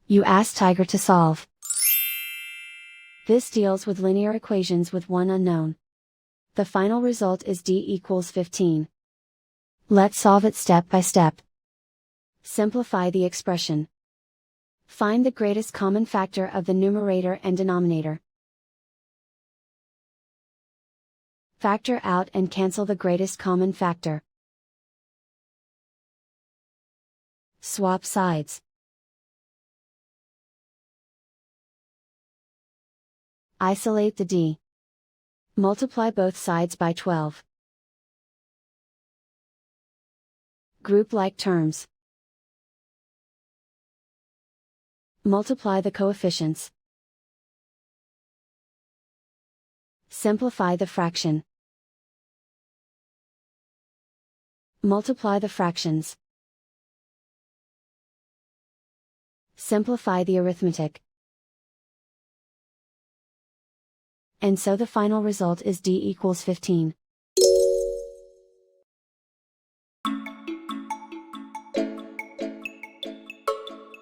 You ask Tiger to solve. This deals with linear equations with one unknown. The final result is d equals 15. Let's solve it step by step. Simplify the expression. Find the greatest common factor of the numerator and denominator. Factor out and cancel the greatest common factor. Swap sides. Isolate the d. Multiply both sides by 12. Group like terms. Multiply the coefficients. Simplify the fraction. Multiply the fractions. Simplify the arithmetic. And so the final result is d equals 15.